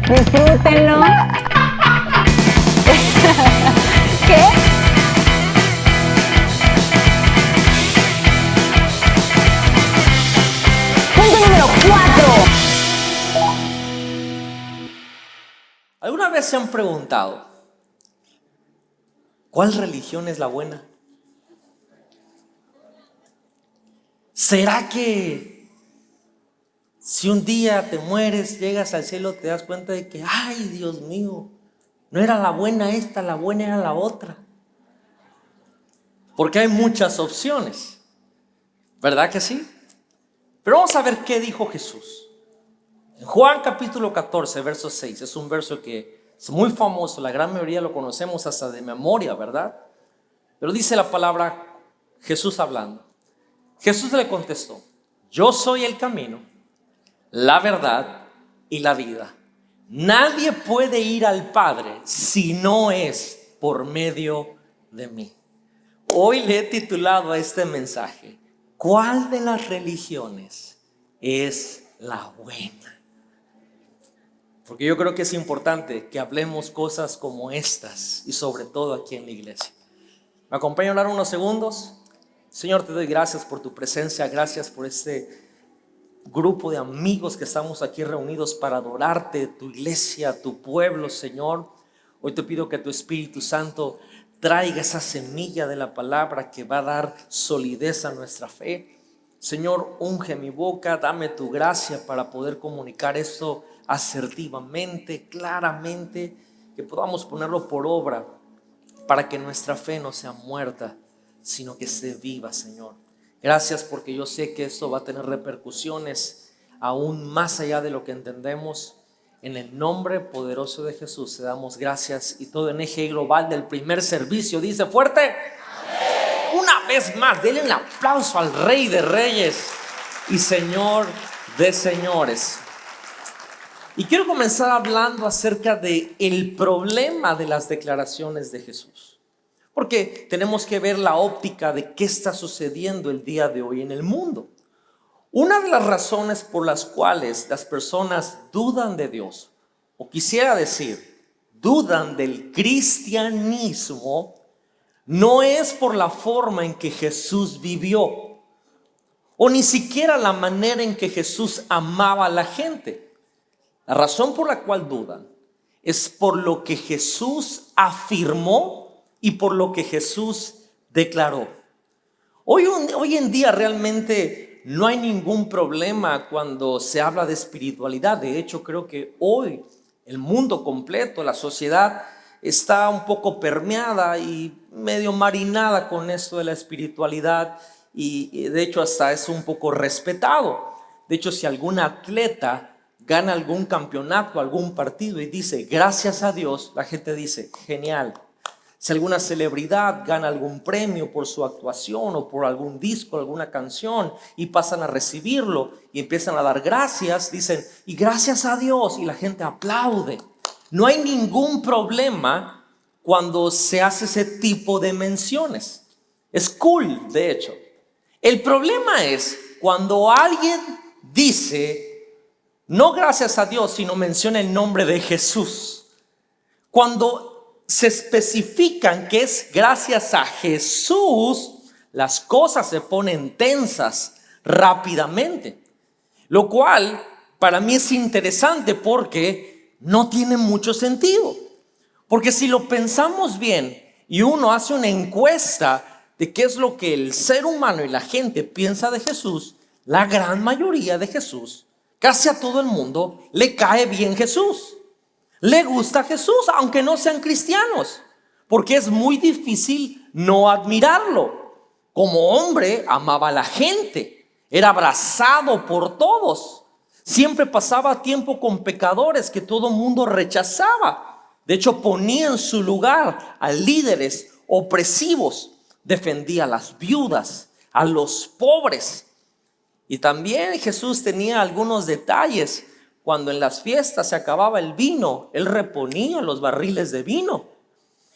Disfrútenlo. ¿Qué? Punto número 4. ¿Alguna vez se han preguntado cuál religión es la buena? ¿Será que si un día te mueres, llegas al cielo, te das cuenta de que, ay, Dios mío, no era la buena esta, la buena era la otra? Porque hay muchas opciones, ¿verdad que sí? Pero vamos a ver qué dijo Jesús. En Juan capítulo 14, verso 6, es un verso que es muy famoso, la gran mayoría lo conocemos hasta de memoria, ¿verdad? Pero dice la palabra, Jesús hablando. Jesús le contestó: yo soy el camino, la verdad y la vida. Nadie puede ir al Padre si no es por medio de mí. Hoy le he titulado a este mensaje: ¿cuál de las religiones es la buena? Porque yo creo que es importante que hablemos cosas como estas, y sobre todo aquí en la iglesia. ¿Me acompaña a orar unos segundos? Señor, te doy gracias por tu presencia, gracias por este grupo de amigos que estamos aquí reunidos para adorarte, tu iglesia, tu pueblo, Señor. Hoy te pido que tu Espíritu Santo traiga esa semilla de la palabra que va a dar solidez a nuestra fe. Señor, unge mi boca, dame tu gracia para poder comunicar esto asertivamente, claramente, que podamos ponerlo por obra para que nuestra fe no sea muerta, sino que esté viva, Señor. Gracias, porque yo sé que esto va a tener repercusiones aún más allá de lo que entendemos. En el nombre poderoso de Jesús te damos gracias, y todo en eje global del primer servicio dice fuerte: amén. Una vez más, denle un aplauso al Rey de Reyes y Señor de Señores. Y quiero comenzar hablando acerca de el problema de las declaraciones de Jesús, porque tenemos que ver la óptica de qué está sucediendo el día de hoy en el mundo. Una de las razones por las cuales las personas dudan de Dios, o quisiera decir, dudan del cristianismo, no es por la forma en que Jesús vivió, o ni siquiera la manera en que Jesús amaba a la gente. La razón por la cual dudan es por lo que Jesús afirmó y por lo que Jesús declaró. Hoy en día realmente no hay ningún problema cuando se habla de espiritualidad. De hecho, creo que hoy el mundo completo, la sociedad, está un poco permeada y medio marinada con esto de la espiritualidad, y de hecho hasta es un poco respetado. De hecho, si algún atleta gana algún campeonato, algún partido y dice gracias a Dios, la gente dice genial. Si alguna celebridad gana algún premio por su actuación o por algún disco, alguna canción, y pasan a recibirlo y empiezan a dar gracias, dicen y gracias a Dios, y la gente aplaude. No hay ningún problema cuando se hace ese tipo de menciones. Es cool, de hecho. El problema es cuando alguien dice no gracias a Dios, sino menciona el nombre de Jesús. Cuando se especifican que es gracias a Jesús, las cosas se ponen tensas rápidamente. Lo cual para mí es interesante porque no tiene mucho sentido. Porque si lo pensamos bien y uno hace una encuesta de qué es lo que el ser humano y la gente piensa de Jesús, la gran mayoría de Jesús, casi a todo el mundo le cae bien Jesús, le gusta Jesús, aunque no sean cristianos, porque es muy difícil no admirarlo. Como hombre amaba a la gente, era abrazado por todos, siempre pasaba tiempo con pecadores que todo el mundo rechazaba. De hecho, ponía en su lugar a líderes opresivos, defendía a las viudas, a los pobres. Y también Jesús tenía algunos detalles. Cuando en las fiestas se acababa el vino, Él reponía los barriles de vino.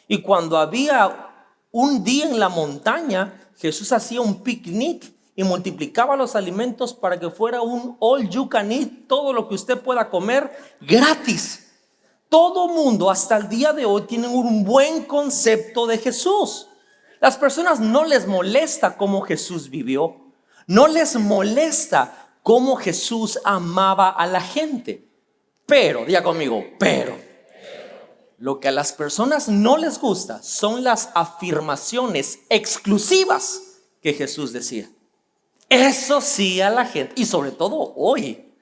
Y cuando había un día en la montaña, Jesús hacía un picnic y multiplicaba los alimentos para que fuera un all you can eat, todo lo que usted pueda comer gratis. todo mundo hasta el día de hoy tiene un buen concepto de Jesús. Las personas no les molesta cómo Jesús vivió, no les molesta cómo Jesús amaba a la gente. Pero, diga conmigo, pero lo que a las personas no les gusta son las afirmaciones exclusivas que Jesús decía. Eso sí a la gente, y sobre todo hoy,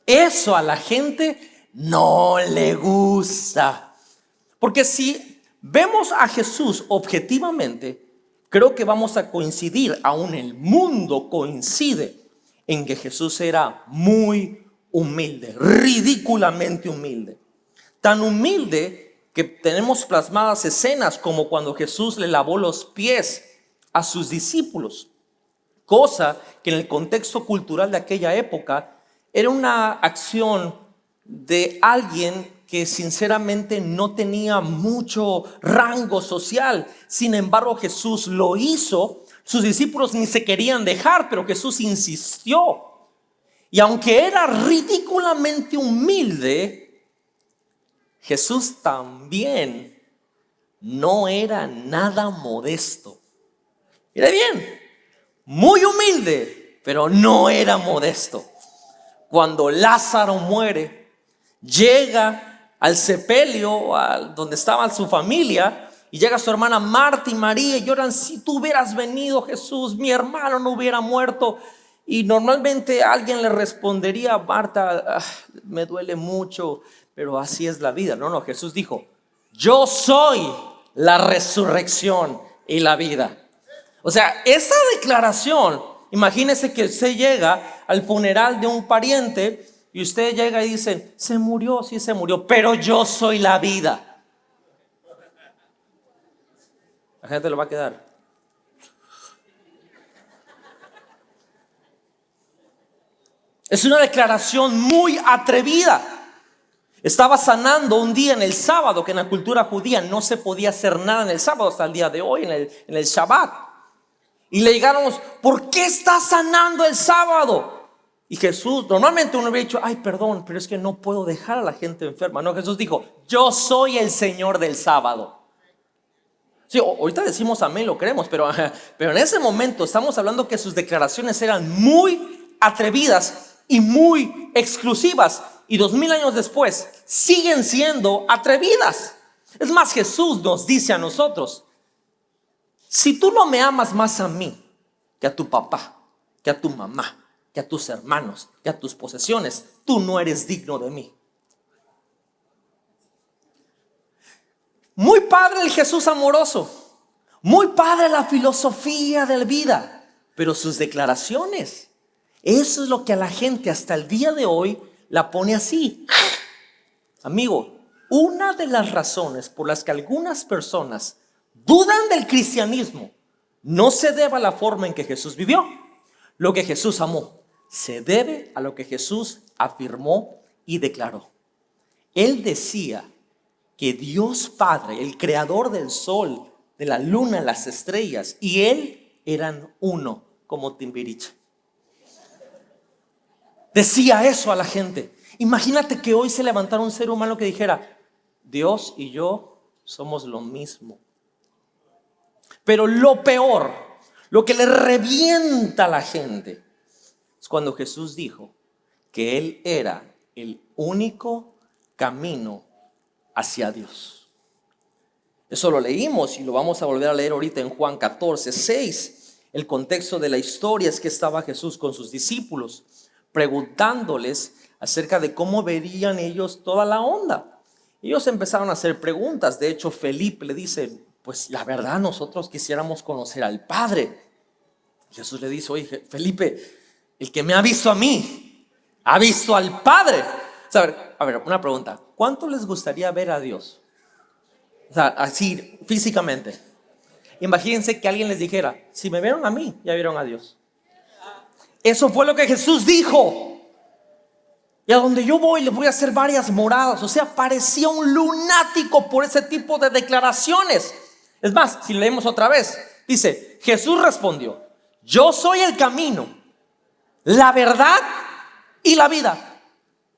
eso a la gente no le gusta. Porque si vemos a Jesús objetivamente, creo que vamos a coincidir, aún el mundo coincide en que Jesús era muy humilde, ridículamente humilde. Tan humilde que tenemos plasmadas escenas como cuando Jesús le lavó los pies a sus discípulos, cosa que en el contexto cultural de aquella época era una acción de alguien que sinceramente no tenía mucho rango social. Sin embargo, Jesús lo hizo. Sus discípulos ni se querían dejar, pero Jesús insistió. Y aunque era ridículamente humilde, Jesús también no era nada modesto. Mire bien, muy humilde, pero no era modesto. Cuando Lázaro muere, llega al sepelio, donde estaba su familia, y llega su hermana Marta y María y lloran: si tú hubieras venido, Jesús, mi hermano no hubiera muerto. Y normalmente alguien le respondería: Marta, me duele mucho, pero así es la vida. No, Jesús dijo: yo soy la resurrección y la vida. O sea, esa declaración, imagínese que usted llega al funeral de un pariente y usted llega y dice: se murió, sí se murió, pero yo soy la vida. La gente lo va a quedar. Es una declaración muy atrevida. Estaba sanando un día en el sábado, que en la cultura judía no se podía hacer nada en el sábado hasta el día de hoy, en el Shabbat. Y le llegaron: ¿por qué estás sanando el sábado? Y Jesús, normalmente uno hubiera dicho: ay, perdón, pero es que no puedo dejar a la gente enferma. No, Jesús dijo: yo soy el Señor del sábado. Sí, ahorita decimos amén, lo creemos, pero en ese momento estamos hablando que sus declaraciones eran muy atrevidas y muy exclusivas. Y 2000 años después siguen siendo atrevidas. Es más, Jesús nos dice a nosotros: si tú no me amas más a mí que a tu papá, que a tu mamá, que a tus hermanos, que a tus posesiones, tú no eres digno de mí. Muy padre el Jesús amoroso, muy padre la filosofía de la vida, pero sus declaraciones, eso es lo que a la gente hasta el día de hoy la pone así. Amigo, una de las razones por las que algunas personas dudan del cristianismo no se debe a la forma en que Jesús vivió, lo que Jesús amó, se debe a lo que Jesús afirmó y declaró. Él decía que Dios Padre, el creador del sol, de la luna, las estrellas, y Él eran uno, como Timbiriche. Decía eso a la gente. Imagínate que hoy se levantara un ser humano que dijera: Dios y yo somos lo mismo. Pero lo peor, lo que le revienta a la gente, es cuando Jesús dijo que Él era el único camino hacia Dios. Eso lo leímos y lo vamos a volver a leer ahorita en Juan 14:6. El contexto de la historia es que estaba Jesús con sus discípulos, preguntándoles acerca de cómo verían ellos toda la onda. Ellos empezaron a hacer preguntas. De hecho, Felipe le dice: pues la verdad, nosotros quisiéramos conocer al Padre. Jesús le dice: oye, Felipe, el que me ha visto a mí, ha visto al Padre. O sea, a ver, una pregunta: ¿cuánto les gustaría ver a Dios? O sea, así físicamente. Imagínense que alguien les dijera: si me vieron a mí, ya vieron a Dios. Eso fue lo que Jesús dijo. Y a donde yo voy le voy a hacer varias moradas. O sea, parecía un lunático por ese tipo de declaraciones. Es más, si leemos otra vez, dice: Jesús respondió: yo soy el camino, la verdad y la vida.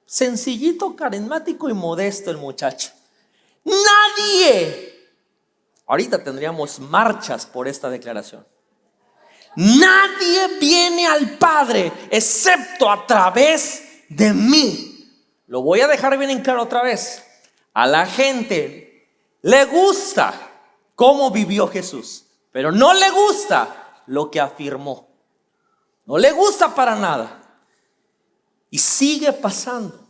Sencillito, carismático y modesto el muchacho. Nadie. Ahorita tendríamos marchas por esta declaración. Nadie viene al Padre excepto a través de mí. Lo voy a dejar bien en claro otra vez. A la gente le gusta cómo vivió Jesús, pero no le gusta lo que afirmó. No le gusta para nada. Y sigue pasando.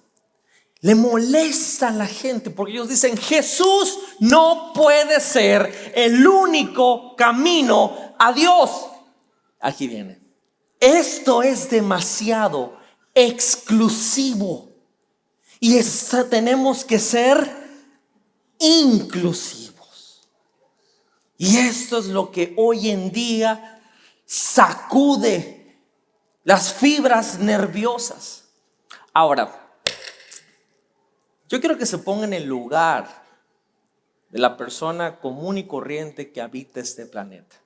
Le molesta a la gente porque ellos dicen: Jesús no puede ser el único camino a Dios. Aquí viene. Esto es demasiado exclusivo y tenemos que ser inclusivos. Y esto es lo que hoy en día sacude las fibras nerviosas. Ahora, yo quiero que se ponga en el lugar de la persona común y corriente que habita este planeta.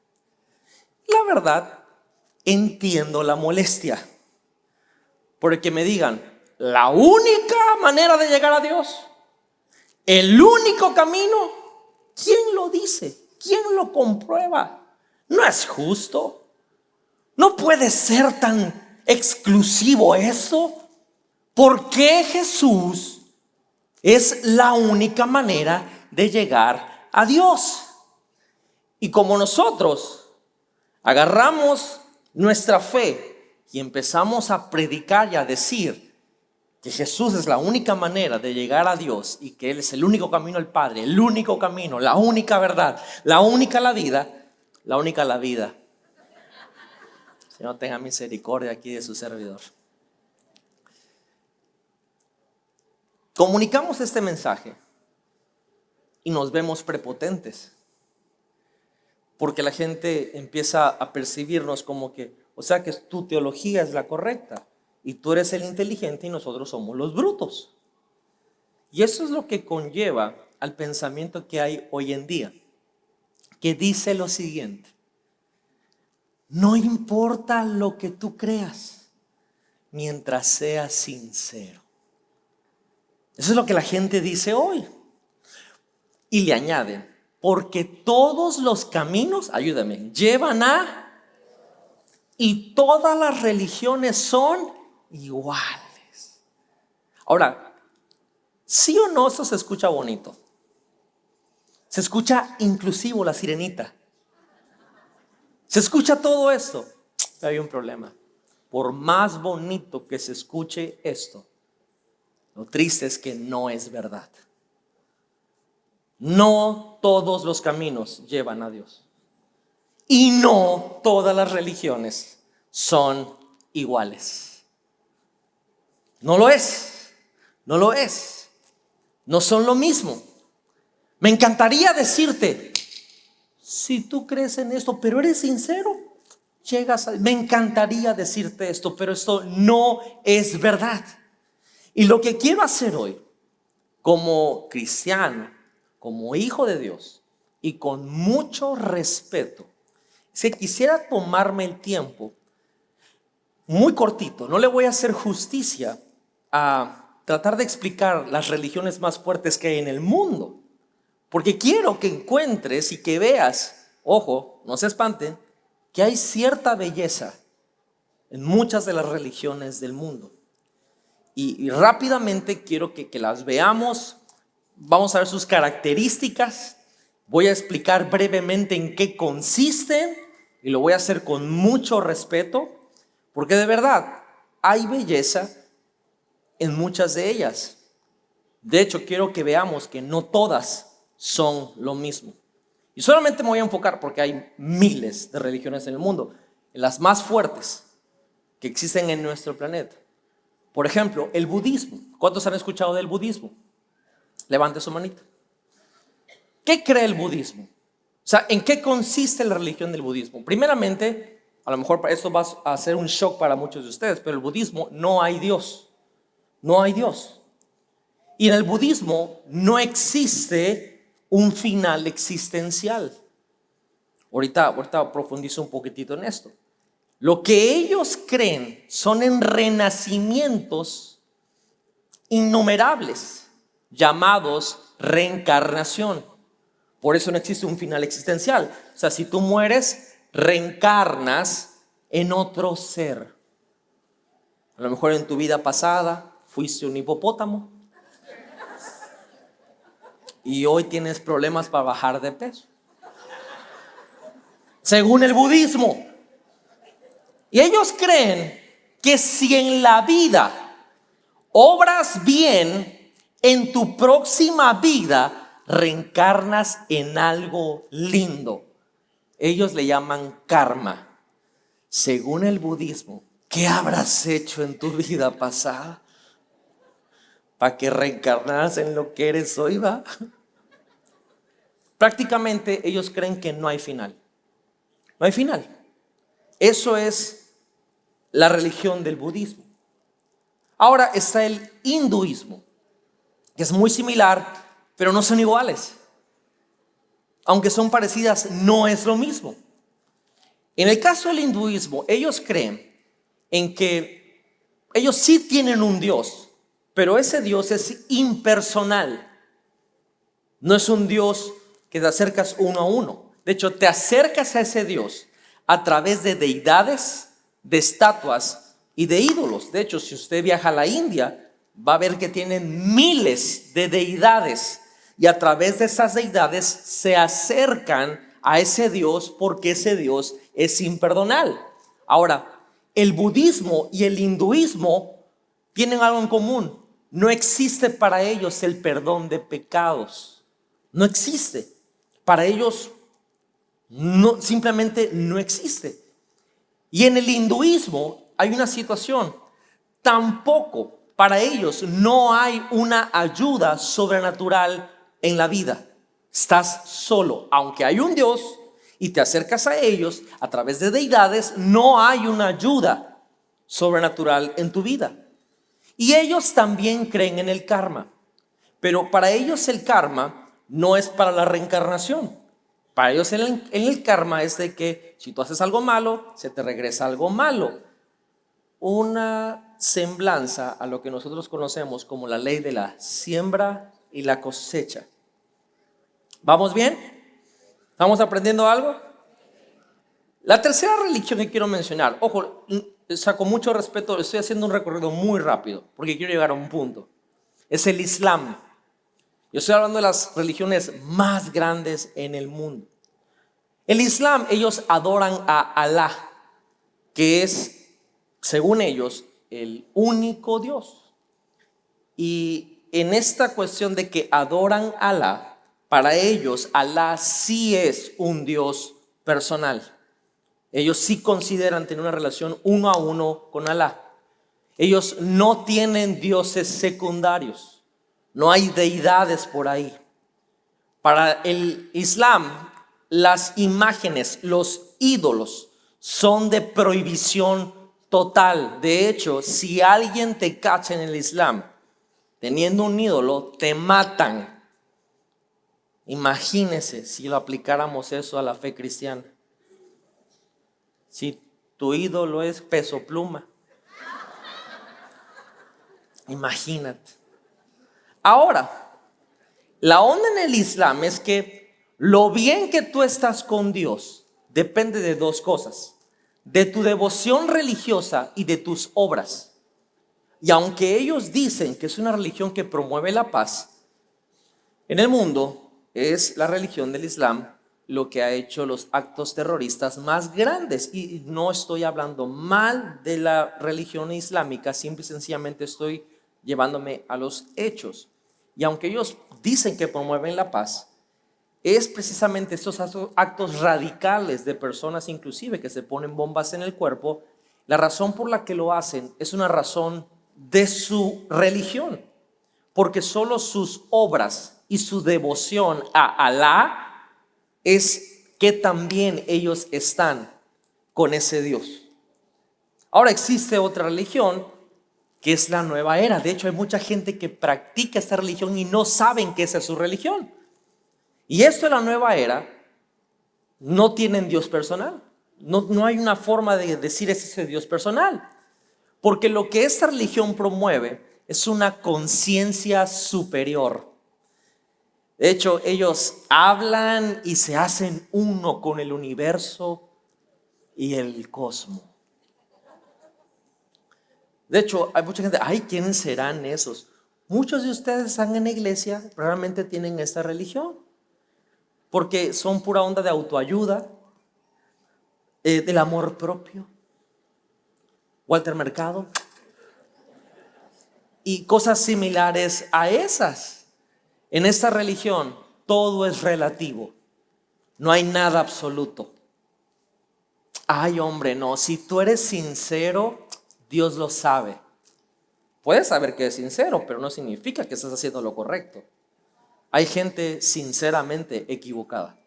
La verdad, entiendo la molestia, porque me digan: la única manera de llegar a Dios, el único camino, ¿quién lo dice? ¿Quién lo comprueba? No es justo. No puede ser tan exclusivo eso. ¿Por qué Jesús es la única manera de llegar a Dios? Y como nosotros agarramos nuestra fe y empezamos a predicar y a decir que Jesús es la única manera de llegar a Dios y que Él es el único camino al Padre, el único camino, la única verdad, la única la vida. Señor, tenga misericordia aquí de su servidor. Comunicamos este mensaje y nos vemos prepotentes, porque la gente empieza a percibirnos como que, o sea, que tu teología es la correcta y tú eres el inteligente y nosotros somos los brutos. Y eso es lo que conlleva al pensamiento que hay hoy en día, que dice lo siguiente: no importa lo que tú creas, mientras seas sincero. Eso es lo que la gente dice hoy. Y le añaden: porque todos los caminos, ayúdame, llevan a, y todas las religiones son iguales. Ahora, ¿sí o no eso se escucha bonito? Se escucha inclusivo, la sirenita. Se escucha todo esto. Pero hay un problema. Por más bonito que se escuche esto, lo triste es que no es verdad. No todos los caminos llevan a Dios. Y no todas las religiones son iguales. No lo es. No lo es. No son lo mismo. Me encantaría decirte: si tú crees en esto, pero eres sincero, me encantaría decirte esto, pero esto no es verdad. Y lo que quiero hacer hoy, como cristiano, como hijo de Dios y con mucho respeto, es que quisiera tomarme el tiempo muy cortito. No le voy a hacer justicia a tratar de explicar las religiones más fuertes que hay en el mundo, porque quiero que encuentres y que veas, ojo, no se espanten, que hay cierta belleza en muchas de las religiones del mundo. Y rápidamente quiero que las veamos. Vamos a ver sus características. Voy a explicar brevemente en qué consisten y lo voy a hacer con mucho respeto, porque de verdad hay belleza en muchas de ellas. De hecho, quiero que veamos que no todas son lo mismo. Y solamente me voy a enfocar, porque hay miles de religiones en el mundo, en las más fuertes que existen en nuestro planeta. Por ejemplo, el budismo. ¿Cuántos han escuchado del budismo? Levante su manita. ¿Qué cree el budismo? O sea, ¿en qué consiste la religión del budismo? Primeramente, a lo mejor esto va a ser un shock para muchos de ustedes, pero el budismo no hay Dios. No hay Dios. Y en el budismo no existe un final existencial. Ahorita profundizo un poquitito en esto. Lo que ellos creen son en renacimientos innumerables, llamados reencarnación. Por eso no existe un final existencial. O sea, si tú mueres, reencarnas en otro ser. A lo mejor en tu vida pasada fuiste un hipopótamo y hoy tienes problemas para bajar de peso, según el budismo. Y ellos creen que si en la vida obras bien, en tu próxima vida reencarnas en algo lindo. Ellos le llaman karma. Según el budismo, ¿qué habrás hecho en tu vida pasada para que reencarnaras en lo que eres hoy, va? Prácticamente ellos creen que no hay final. No hay final. Eso es la religión del budismo. Ahora está el hinduismo, que es muy similar, pero no son iguales. Aunque son parecidas, no es lo mismo. En el caso del hinduismo, ellos creen en que ellos sí tienen un Dios, pero ese Dios es impersonal. No es un Dios que te acercas uno a uno. De hecho, te acercas a ese Dios a través de deidades, de estatuas y de ídolos. De hecho, si usted viaja a la India, va a ver que tienen miles de deidades. Y a través de esas deidades se acercan a ese Dios porque ese Dios es imperdonal. Ahora, el budismo y el hinduismo tienen algo en común. No existe para ellos el perdón de pecados. No existe. Para ellos no, simplemente no existe. Y en el hinduismo hay una situación. Tampoco para ellos no hay una ayuda sobrenatural en la vida. Estás solo. Aunque hay un Dios y te acercas a ellos a través de deidades, no hay una ayuda sobrenatural en tu vida. Y ellos también creen en el karma. Pero para ellos el karma no es para la reencarnación. Para ellos el karma es de que si tú haces algo malo, se te regresa algo malo. Una semblanza a lo que nosotros conocemos como la ley de la siembra y la cosecha. ¿Vamos bien? ¿Estamos aprendiendo algo? La tercera religión que quiero mencionar, ojo, con mucho respeto, estoy haciendo un recorrido muy rápido porque quiero llegar a un punto. Es el Islam. Yo estoy hablando de las religiones más grandes en el mundo. El Islam, ellos adoran a Alá, que es, según ellos, el único Dios. Y en esta cuestión de que adoran a Alá, para ellos Alá sí es un Dios personal. Ellos sí consideran tener una relación uno a uno con Alá. Ellos no tienen dioses secundarios. No hay deidades por ahí. Para el Islam, las imágenes, los ídolos son de prohibición total. De hecho, si alguien te cacha en el Islam teniendo un ídolo, te matan. Imagínese si lo aplicáramos eso a la fe cristiana. Si tu ídolo es Peso Pluma, imagínate. Ahora, la onda en el Islam es que lo bien que tú estás con Dios depende de dos cosas: de tu devoción religiosa y de tus obras. Y aunque ellos dicen que es una religión que promueve la paz, en el mundo es la religión del Islam lo que ha hecho los actos terroristas más grandes. Y no estoy hablando mal de la religión islámica, simple y sencillamente estoy llevándome a los hechos. Y aunque ellos dicen que promueven la paz, es precisamente estos actos radicales de personas inclusive que se ponen bombas en el cuerpo. La razón por la que lo hacen es una razón de su religión, porque solo sus obras y su devoción a Alá es que también ellos están con ese Dios. Ahora existe otra religión que es la nueva era. De hecho, hay mucha gente que practica esta religión y no saben que esa es su religión. Y esto de la nueva era, no tienen Dios personal. No hay una forma de decir ese Dios personal. Porque lo que esta religión promueve es una conciencia superior. De hecho, ellos hablan y se hacen uno con el universo y el cosmos. De hecho, hay mucha gente, ay, ¿quiénes serán esos? Muchos de ustedes están en la iglesia, realmente tienen esta religión, porque son pura onda de autoayuda, del amor propio, Walter Mercado, y cosas similares a esas. En esta religión todo es relativo, no hay nada absoluto. Ay, hombre, no, si tú eres sincero, Dios lo sabe. Puedes saber que es sincero, pero no significa que estás haciendo lo correcto. Hay gente sinceramente equivocada.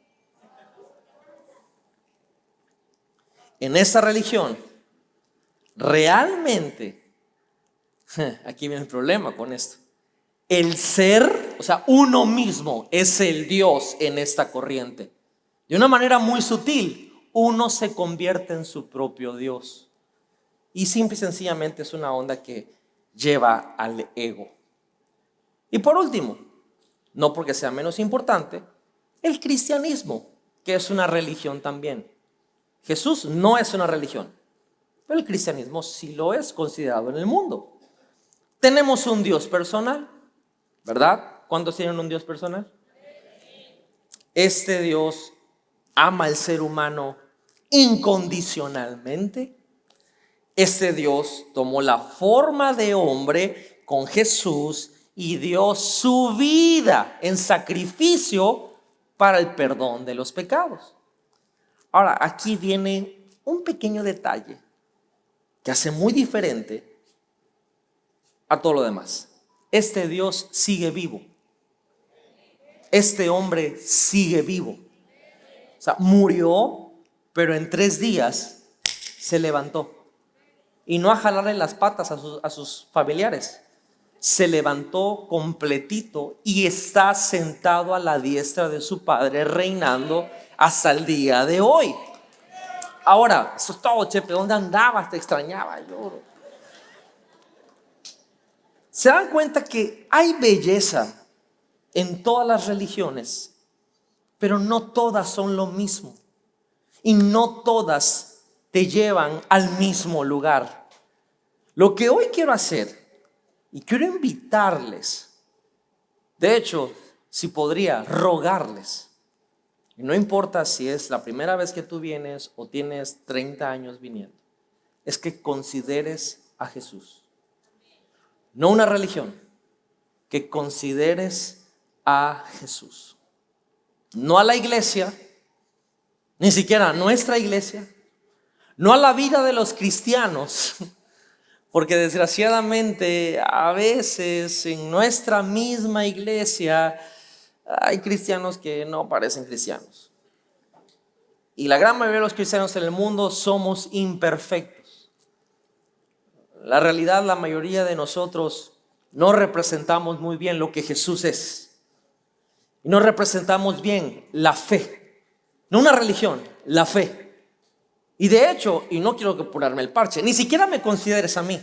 En esta religión, realmente, aquí viene el problema con esto. El ser, o sea, uno mismo es el Dios en esta corriente. De una manera muy sutil, uno se convierte en su propio Dios. Y simple y sencillamente es una onda que lleva al ego. Y por último, no porque sea menos importante, el cristianismo, que es una religión también. Jesús no es una religión, pero el cristianismo sí lo es considerado en el mundo. Tenemos un Dios personal, ¿verdad? ¿Cuántos tienen un Dios personal? Este Dios ama al ser humano incondicionalmente. Este Dios tomó la forma de hombre con Jesús y dio su vida en sacrificio para el perdón de los pecados. Ahora, aquí viene un pequeño detalle que hace muy diferente a todo lo demás. Este Dios sigue vivo. Este hombre sigue vivo. O sea, murió, pero en 3 días se levantó. Y no a jalarle las patas a sus familiares. Se levantó completito y está sentado a la diestra de su Padre, reinando hasta el día de hoy. Ahora, eso es todo, Chepe. ¿Dónde andabas? Te extrañaba yo. ¿Se dan cuenta que hay belleza en todas las religiones, pero no todas son lo mismo? Y no todas te llevan al mismo lugar. Lo que hoy quiero hacer, y quiero invitarles, de hecho, si podría rogarles, y no importa si es la primera vez que tú vienes o tienes 30 años viniendo, es que consideres a Jesús. No una religión, que consideres a Jesús. No a la iglesia, ni siquiera a nuestra iglesia, no a la vida de los cristianos, porque desgraciadamente a veces en nuestra misma iglesia hay cristianos que no parecen cristianos. Y la gran mayoría de los cristianos en el mundo somos imperfectos. La realidad, la mayoría de nosotros no representamos muy bien lo que Jesús es. Y no representamos bien la fe. No una religión, la fe. Y de hecho, y no quiero que ponerme el parche, ni siquiera me consideres a mí.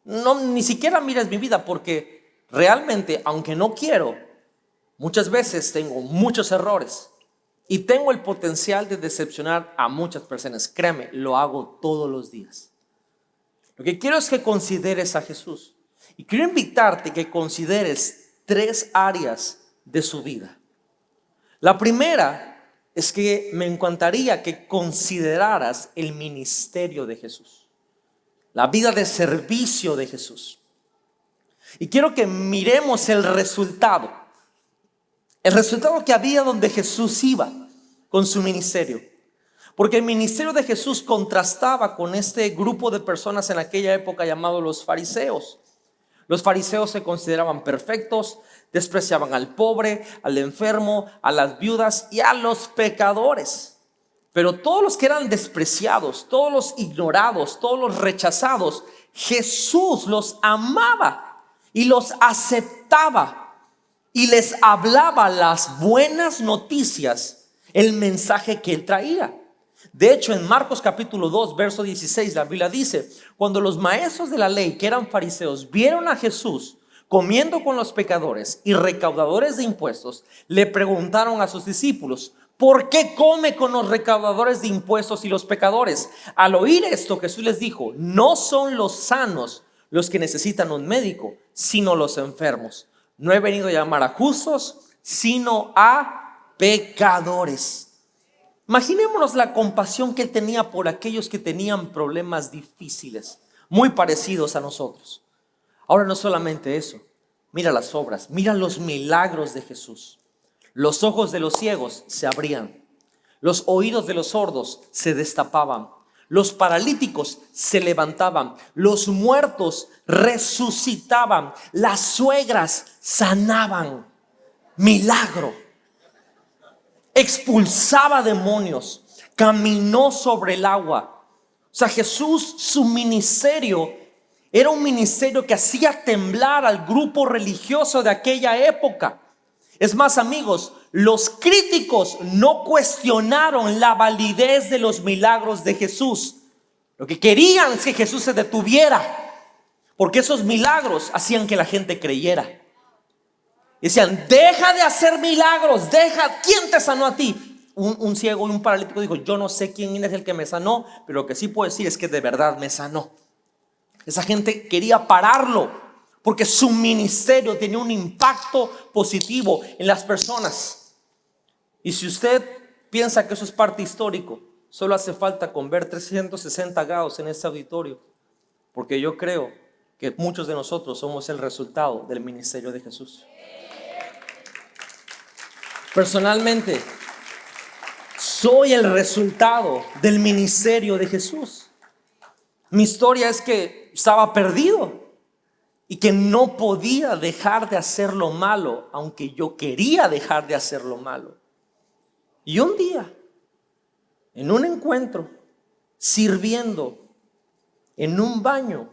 No, ni siquiera mires mi vida, porque realmente, aunque no quiero, muchas veces tengo muchos errores y tengo el potencial de decepcionar a muchas personas. Créeme, lo hago todos los días. Lo que quiero es que consideres a Jesús. Y quiero invitarte que consideres 3 áreas de su vida. La primera es que me encantaría que consideraras el ministerio de Jesús, la vida de servicio de Jesús. Y quiero que miremos el resultado que había donde Jesús iba con su ministerio. Porque el ministerio de Jesús contrastaba con este grupo de personas en aquella época llamados los fariseos. Los fariseos se consideraban perfectos, despreciaban al pobre, al enfermo, a las viudas y a los pecadores. Pero todos los que eran despreciados, todos los ignorados, todos los rechazados, Jesús los amaba y los aceptaba y les hablaba las buenas noticias, el mensaje que él traía. De hecho, en Marcos capítulo 2, verso 16, la Biblia dice: cuando los maestros de la ley, que eran fariseos, vieron a Jesús, comiendo con los pecadores y recaudadores de impuestos, le preguntaron a sus discípulos: ¿por qué come con los recaudadores de impuestos y los pecadores? Al oír esto, Jesús les dijo: no son los sanos los que necesitan un médico, sino los enfermos. No he venido a llamar a justos, sino a pecadores. Imaginémonos la compasión que él tenía por aquellos que tenían problemas difíciles, muy parecidos a nosotros. Ahora, no solamente eso, mira las obras, mira los milagros de Jesús. Los ojos de los ciegos se abrían, los oídos de los sordos se destapaban, los paralíticos se levantaban, los muertos resucitaban, las suegras sanaban. Milagro. Expulsaba demonios, caminó sobre el agua. O sea, Jesús, su ministerio era un ministerio que hacía temblar al grupo religioso de aquella época. Es más, amigos, los críticos no cuestionaron la validez de los milagros de Jesús. Lo que querían es que Jesús se detuviera, porque esos milagros hacían que la gente creyera. Decían: deja de hacer milagros, deja. ¿Quién te sanó a ti? Un ciego y un paralítico dijo: yo no sé quién es el que me sanó, pero lo que sí puedo decir es que de verdad me sanó. Esa gente quería pararlo, porque su ministerio tenía un impacto positivo en las personas. Y si usted piensa que eso es parte histórico, solo hace falta con ver 360 grados en este auditorio, porque yo creo que muchos de nosotros somos el resultado del ministerio de Jesús. Personalmente, soy el resultado del ministerio de Jesús. Mi historia es que estaba perdido y que no podía dejar de hacer lo malo, aunque yo quería dejar de hacer lo malo. Y un día, en un encuentro, sirviendo en un baño,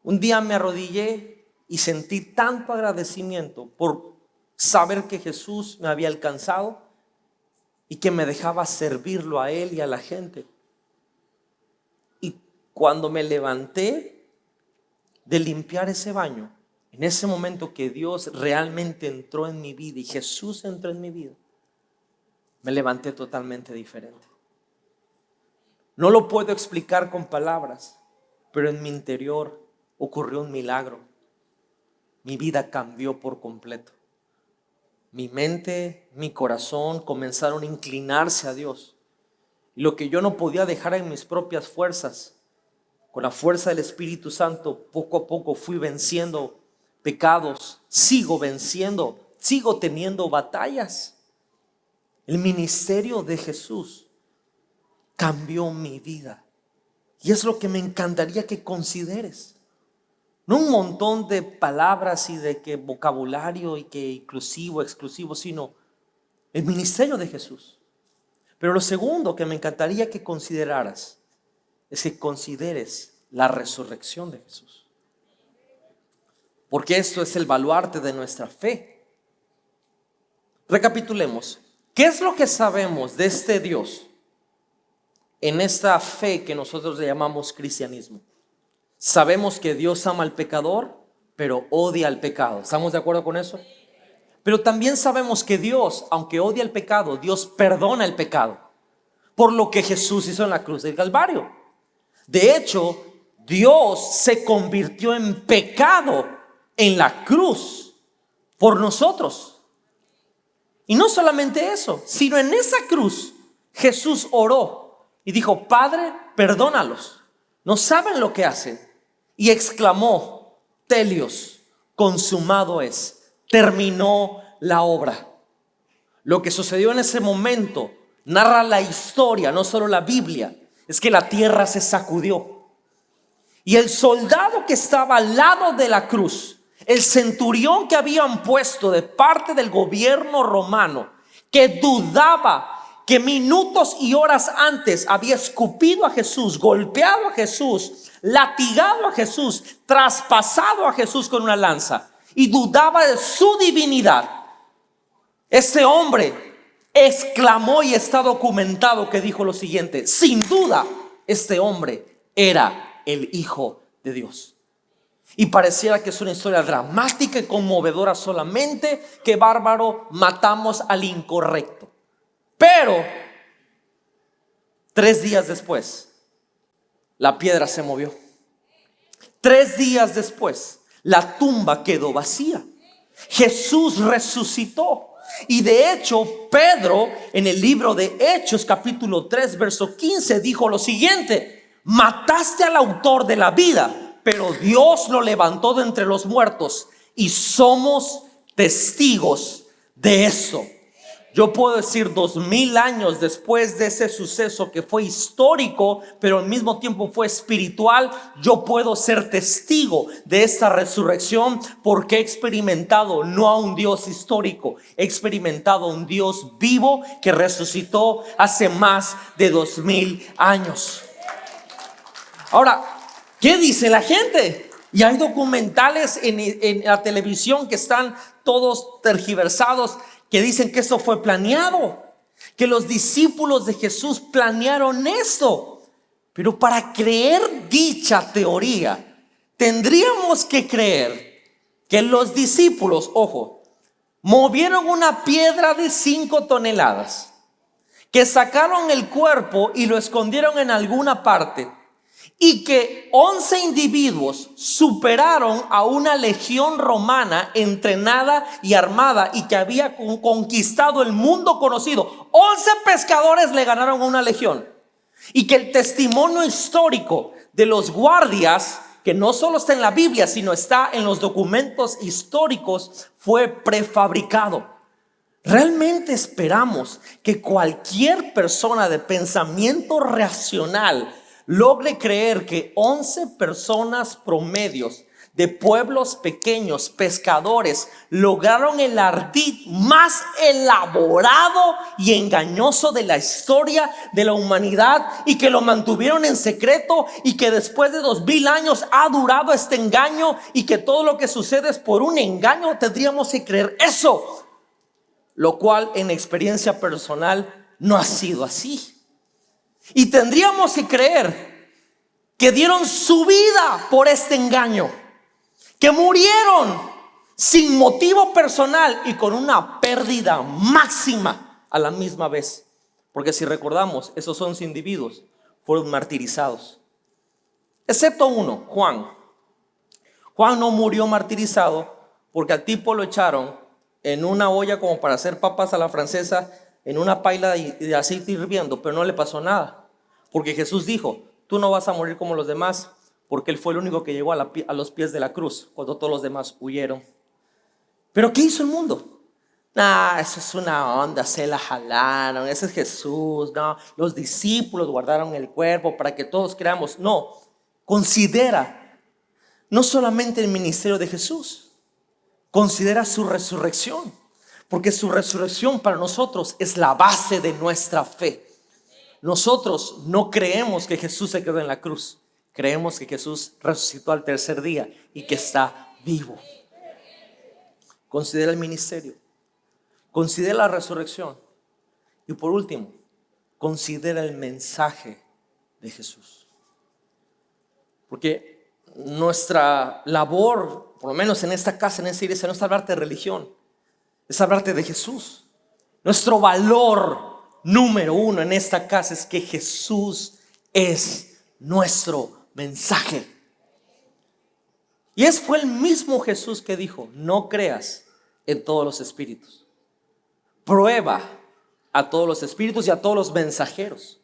un día me arrodillé y sentí tanto agradecimiento por saber que Jesús me había alcanzado y que me dejaba servirlo a Él y a la gente. Y cuando me levanté de limpiar ese baño, en ese momento que Dios realmente entró en mi vida y Jesús entró en mi vida, me levanté totalmente diferente. No lo puedo explicar con palabras, pero en mi interior ocurrió un milagro. Mi vida cambió por completo. Mi mente, mi corazón comenzaron a inclinarse a Dios. Y lo que yo no podía dejar en mis propias fuerzas, con la fuerza del Espíritu Santo, poco a poco fui venciendo pecados. Sigo venciendo, sigo teniendo batallas. El ministerio de Jesús cambió mi vida. Y es lo que me encantaría que consideres. No un montón de palabras y de que vocabulario y que inclusivo, exclusivo, sino el ministerio de Jesús. Pero lo segundo que me encantaría que consideraras es que consideres la resurrección de Jesús. Porque esto es el baluarte de nuestra fe. Recapitulemos. ¿Qué es lo que sabemos de este Dios en esta fe que nosotros le llamamos cristianismo? Sabemos que Dios ama al pecador, pero odia al pecado. ¿Estamos de acuerdo con eso? Pero también sabemos que Dios, aunque odia el pecado, Dios perdona el pecado por lo que Jesús hizo en la cruz del Calvario. De hecho, Dios se convirtió en pecado en la cruz por nosotros. Y no solamente eso, sino en esa cruz Jesús oró y dijo: Padre, perdónalos, no saben lo que hacen. Y exclamó: Telios, consumado es. Terminó la obra. Lo que sucedió en ese momento narra la historia, no solo la Biblia. Es que la tierra se sacudió. Y el soldado que estaba al lado de la cruz, el centurión que habían puesto de parte del gobierno romano, que dudaba, que minutos y horas antes había escupido a Jesús, golpeado a Jesús, latigado a Jesús, traspasado a Jesús con una lanza, y dudaba de su divinidad. Ese hombre exclamó, y está documentado, que dijo lo siguiente: sin duda este hombre era el Hijo de Dios. Y pareciera que es una historia dramática y conmovedora solamente. Qué bárbaro, matamos al incorrecto. Pero 3 días después, la piedra se movió. 3 días después, la tumba quedó vacía. Jesús resucitó. Y de hecho, Pedro, en el libro de Hechos, capítulo 3, verso 15, dijo lo siguiente: mataste al autor de la vida, pero Dios lo levantó de entre los muertos, y somos testigos de eso. Yo puedo decir 2000 años después de ese suceso que fue histórico, pero al mismo tiempo fue espiritual, yo puedo ser testigo de esta resurrección porque he experimentado no a un Dios histórico, he experimentado a un Dios vivo que resucitó hace más de 2000 años. Ahora, ¿qué dice la gente? Y hay documentales en la televisión que están todos tergiversados, que dicen que eso fue planeado, que los discípulos de Jesús planearon esto. Pero para creer dicha teoría, tendríamos que creer que los discípulos, ojo, movieron una piedra de 5 toneladas, que sacaron el cuerpo y lo escondieron en alguna parte, y que 11 individuos superaron a una legión romana entrenada y armada y que había conquistado el mundo conocido. 11 pescadores le ganaron a una legión. Y que el testimonio histórico de los guardias, que no solo está en la Biblia, sino está en los documentos históricos, fue prefabricado. ¿Realmente esperamos que cualquier persona de pensamiento racional logre creer que 11 personas promedios de pueblos pequeños, pescadores, lograron el ardid más elaborado y engañoso de la historia de la humanidad, y que lo mantuvieron en secreto, y que después de 2000 años ha durado este engaño, y que todo lo que sucede es por un engaño? Tendríamos que creer eso, lo cual en experiencia personal no ha sido así. Y tendríamos que creer que dieron su vida por este engaño, que murieron sin motivo personal y con una pérdida máxima a la misma vez. Porque si recordamos, esos 11 individuos fueron martirizados, excepto uno, Juan. Juan no murió martirizado porque al tipo lo echaron en una olla como para hacer papas a la francesa, en una paila de aceite hirviendo, pero no le pasó nada. Porque Jesús dijo: tú no vas a morir como los demás, porque él fue el único que llegó a los pies de la cruz cuando todos los demás huyeron. ¿Pero qué hizo el mundo? Eso es una onda, se la jalaron, ese es Jesús. No, los discípulos guardaron el cuerpo para que todos creamos. No, considera no solamente el ministerio de Jesús, considera su resurrección, porque su resurrección para nosotros es la base de nuestra fe. Nosotros no creemos que Jesús se quedó en la cruz, creemos que Jesús resucitó al tercer día y que está vivo. Considera el ministerio, considera la resurrección, y por último, considera el mensaje de Jesús. Porque nuestra labor, por lo menos en esta casa, en esta iglesia, no es hablarte de religión, es hablarte de Jesús. Nuestro valor número uno en esta casa es que Jesús es nuestro mensaje. Y fue el mismo Jesús que dijo: no creas en todos los espíritus, prueba a todos los espíritus y a todos los mensajeros,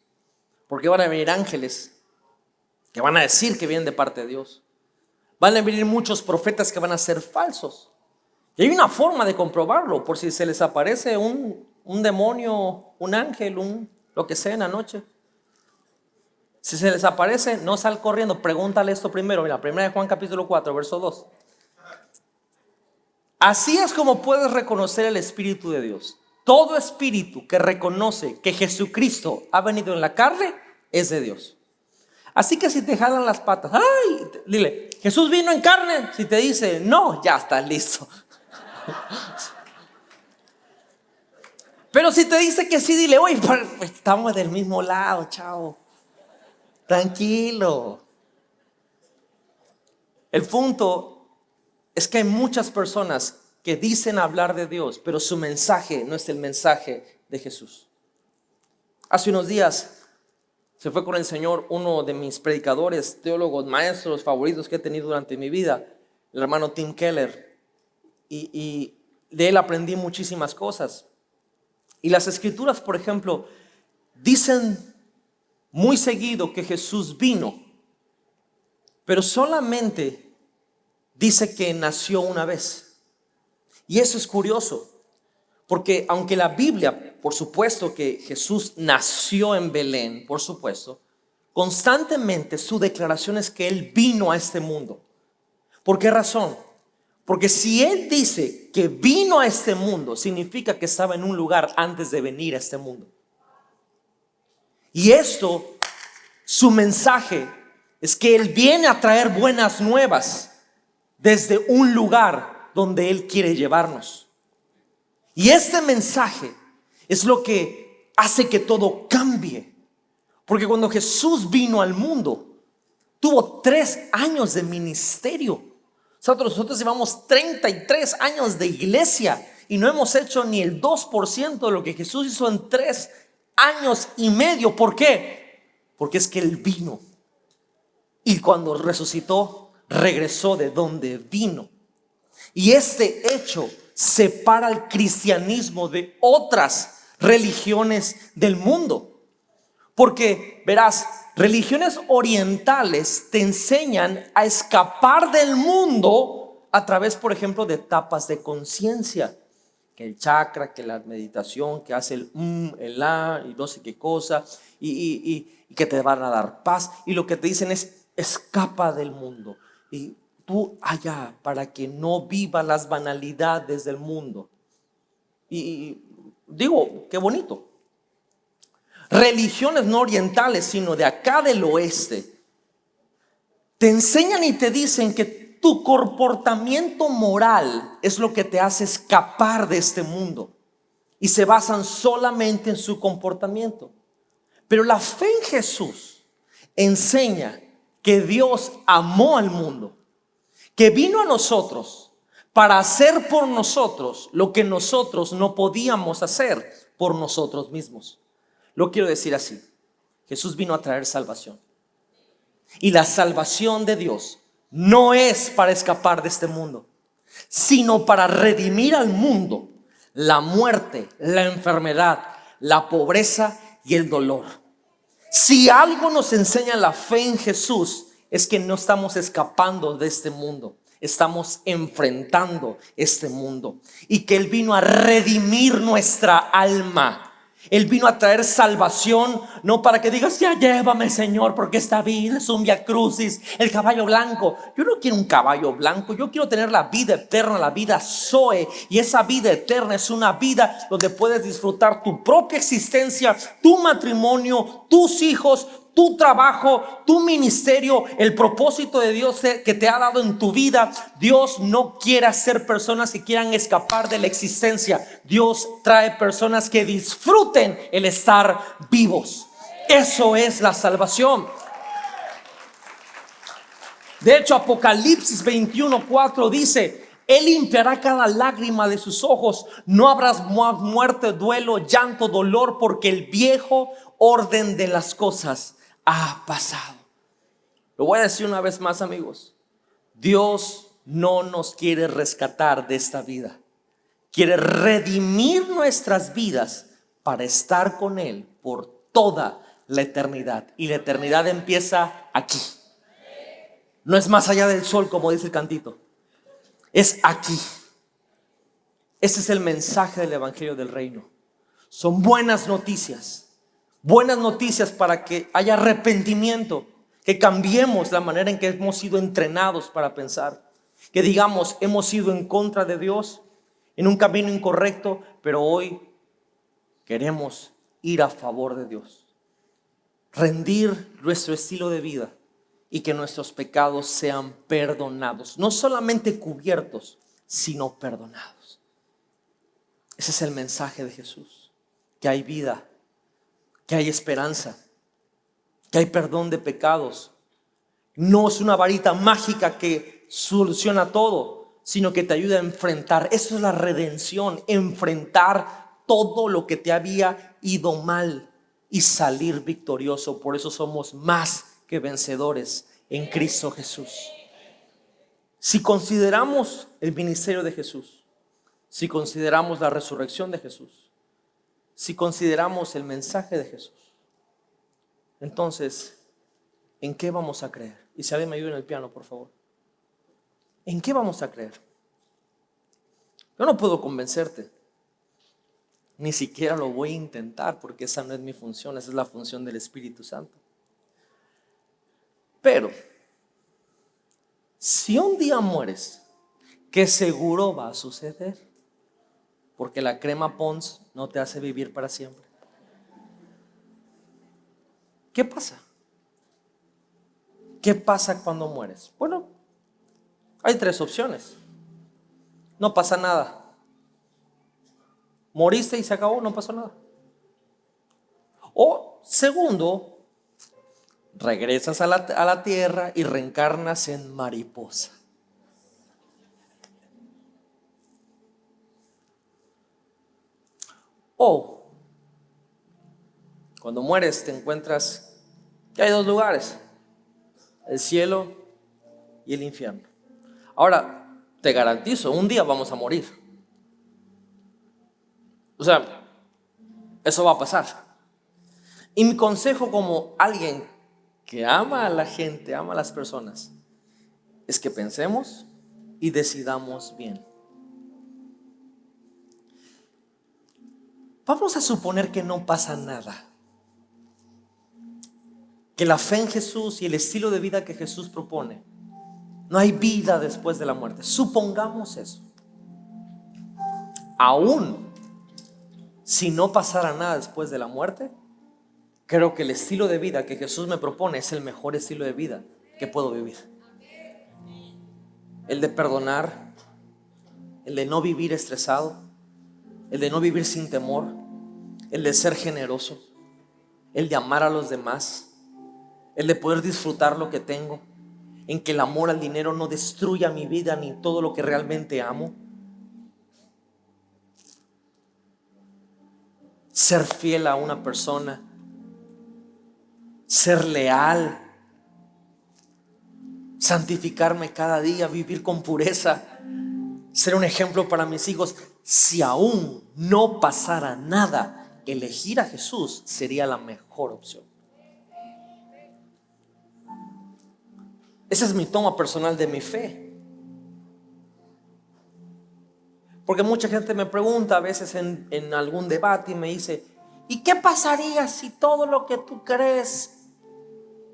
porque van a venir ángeles que van a decir que vienen de parte de Dios. Van a venir muchos profetas que van a ser falsos. Y hay una forma de comprobarlo: por si se les aparece un demonio, un ángel, lo que sea en la noche. Si se les aparece, no sal corriendo, pregúntale esto primero. Mira, 1 Juan capítulo 4, verso 2. Así es como puedes reconocer el Espíritu de Dios. Todo espíritu que reconoce que Jesucristo ha venido en la carne es de Dios. Así que si te jalan las patas, ¡ay!, dile: Jesús vino en carne. Si te dice no, ya estás listo. Pero si te dice que sí, dile: oye, estamos del mismo lado, chao, tranquilo. El punto es que hay muchas personas que dicen hablar de Dios, pero su mensaje no es el mensaje de Jesús. Hace unos días se fue con el Señor uno de mis predicadores, teólogos, maestros favoritos que he tenido durante mi vida, el hermano Tim Keller. Y de él aprendí muchísimas cosas. Y las escrituras, por ejemplo, dicen muy seguido que Jesús vino, pero solamente dice que nació una vez. Y eso es curioso, porque aunque la Biblia, por supuesto que Jesús nació en Belén, por supuesto, constantemente su declaración es que Él vino a este mundo. ¿Por qué razón? Porque si Él dice que vino a este mundo, significa que estaba en un lugar antes de venir a este mundo. Y esto, su mensaje, es que Él viene a traer buenas nuevas desde un lugar donde Él quiere llevarnos. Y este mensaje es lo que hace que todo cambie. Porque cuando Jesús vino al mundo, tuvo 3 años de ministerio. Nosotros llevamos 33 años de iglesia y no hemos hecho ni el 2% de lo que Jesús hizo en 3 años y medio. ¿Por qué? Porque es que Él vino. Y cuando resucitó, regresó de donde vino. Y este hecho separa al cristianismo de otras religiones del mundo. Porque, verás, religiones orientales te enseñan a escapar del mundo a través, por ejemplo, de etapas de conciencia. Que el chakra, que la meditación, que hace el la y no sé qué cosa, y que te van a dar paz. Y lo que te dicen es, escapa del mundo. Y tú allá, para que no vivas las banalidades del mundo. Y digo, qué bonito. Religiones no orientales, sino de acá del oeste, te enseñan y te dicen que tu comportamiento moral es lo que te hace escapar de este mundo. Y se basan solamente en su comportamiento. Pero la fe en Jesús enseña que Dios amó al mundo, que vino a nosotros para hacer por nosotros lo que nosotros no podíamos hacer por nosotros mismos. Lo quiero decir así: Jesús vino a traer salvación. Y la salvación de Dios no es para escapar de este mundo, sino para redimir al mundo, la muerte, la enfermedad, la pobreza y el dolor. Si algo nos enseña la fe en Jesús, es que no estamos escapando de este mundo, estamos enfrentando este mundo. Y que Él vino a redimir nuestra alma. Él vino a traer salvación, no para que digas, ya llévame, Señor, porque esta vida es un via crucis, el caballo blanco. Yo no quiero un caballo blanco, yo quiero tener la vida eterna, la vida Zoe. Y esa vida eterna es una vida donde puedes disfrutar tu propia existencia, tu matrimonio, tus hijos, tu trabajo, tu ministerio, el propósito de Dios que te ha dado en tu vida. Dios no quiere hacer personas que quieran escapar de la existencia. Dios trae personas que disfruten el estar vivos. Eso es la salvación. De hecho, Apocalipsis 21:4 dice: Él limpiará cada lágrima de sus ojos. No habrá muerte, duelo, llanto, dolor, porque el viejo orden de las cosas ha pasado. Lo voy a decir una vez más, amigos. Dios no nos quiere rescatar de esta vida. Quiere redimir nuestras vidas para estar con Él por toda la eternidad. Y la eternidad empieza aquí. No es más allá del sol, como dice el cantito. Es aquí. Ese es el mensaje del Evangelio del Reino. Son buenas noticias. Buenas noticias para que haya arrepentimiento, que cambiemos la manera en que hemos sido entrenados para pensar. Que digamos, hemos ido en contra de Dios, en un camino incorrecto, pero hoy queremos ir a favor de Dios. Rendir nuestro estilo de vida y que nuestros pecados sean perdonados. No solamente cubiertos, sino perdonados. Ese es el mensaje de Jesús. Que hay vida, que hay esperanza, que hay perdón de pecados. No es una varita mágica que soluciona todo, sino que te ayuda a enfrentar. Eso es la redención, enfrentar todo lo que te había ido mal y salir victorioso. Por eso somos más que vencedores en Cristo Jesús. Si consideramos el ministerio de Jesús, si consideramos la resurrección de Jesús, si consideramos el mensaje de Jesús, entonces, ¿en qué vamos a creer? Y si alguien me ayuda en el piano, por favor. ¿En qué vamos a creer? Yo no puedo convencerte. Ni siquiera lo voy a intentar, porque esa no es mi función, esa es la función del Espíritu Santo. Pero, si un día mueres, que seguro va a suceder, porque la crema Pons no te hace vivir para siempre. ¿Qué pasa? ¿Qué pasa cuando mueres? Bueno, hay tres opciones. No pasa nada. Moriste y se acabó, no pasó nada. O segundo, regresas a la tierra y reencarnas en mariposa. O cuando mueres te encuentras que hay dos lugares: el cielo y el infierno. Ahora, te garantizo, un día vamos a morir. O sea, eso va a pasar. Y mi consejo como alguien que ama a la gente, ama a las personas, es que pensemos y decidamos bien. Vamos a suponer que no pasa nada, que la fe en Jesús y el estilo de vida que Jesús propone, no hay vida después de la muerte. Supongamos eso. Aún si no pasara nada después de la muerte, creo que el estilo de vida que Jesús me propone es el mejor estilo de vida que puedo vivir. El de perdonar, el de no vivir estresado, el de no vivir sin temor, el de ser generoso, el de amar a los demás, el de poder disfrutar lo que tengo, en que el amor al dinero no destruya mi vida ni todo lo que realmente amo. Ser fiel a una persona, ser leal, santificarme cada día, vivir con pureza, ser un ejemplo para mis hijos. Si aún no pasara nada, elegir a Jesús sería la mejor opción. Esa es mi toma personal de mi fe. Porque mucha gente me pregunta a veces en algún debate y me dice: ¿y qué pasaría si todo lo que tú crees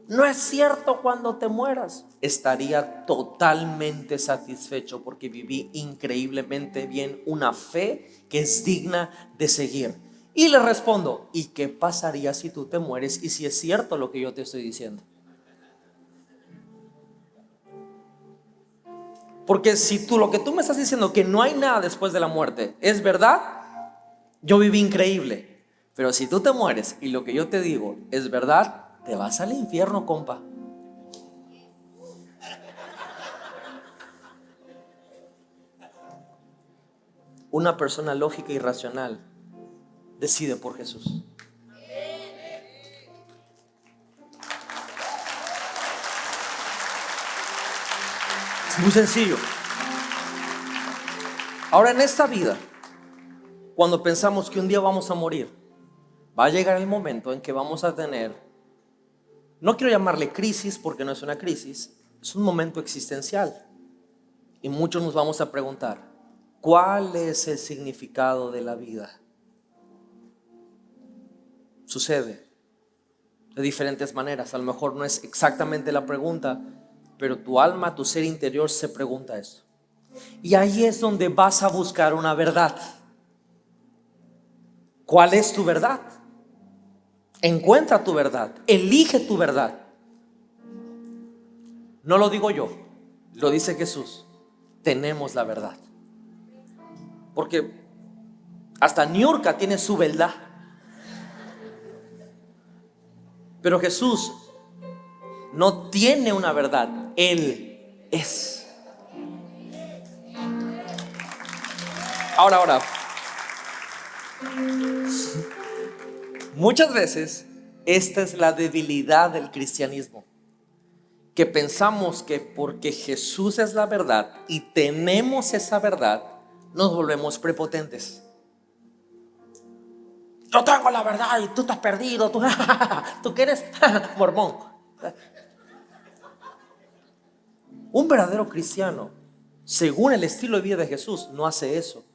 no es cierto cuando te mueras? Estaría totalmente satisfecho porque viví increíblemente bien una fe que es digna de seguir. Y le respondo: ¿y qué pasaría si tú te mueres y si es cierto lo que yo te estoy diciendo? Porque si lo que tú me estás diciendo, que no hay nada después de la muerte, es verdad, yo viví increíble. Pero si tú te mueres y lo que yo te digo es verdad, te vas al infierno, compa. Una persona lógica y racional decide por Jesús. Es muy sencillo. Ahora, en esta vida, cuando pensamos que un día vamos a morir, va a llegar el momento en que vamos a tener, no quiero llamarle crisis porque no es una crisis, es un momento existencial. Y muchos nos vamos a preguntar: ¿cuál es el significado de la vida? Sucede de diferentes maneras. A lo mejor no es exactamente la pregunta, pero tu alma, tu ser interior se pregunta esto. Y ahí es donde vas a buscar una verdad. ¿Cuál es tu verdad? Encuentra tu verdad, elige tu verdad. No lo digo yo, lo dice Jesús. Tenemos la verdad. Porque hasta Niurka tiene su verdad. Pero Jesús no tiene una verdad, Él es. Ahora. Muchas veces esta es la debilidad del cristianismo, que pensamos que porque Jesús es la verdad y tenemos esa verdad, nos volvemos prepotentes. Yo tengo la verdad y tú estás perdido, tú que eres mormón. Un verdadero cristiano, según el estilo de vida de Jesús, no hace eso.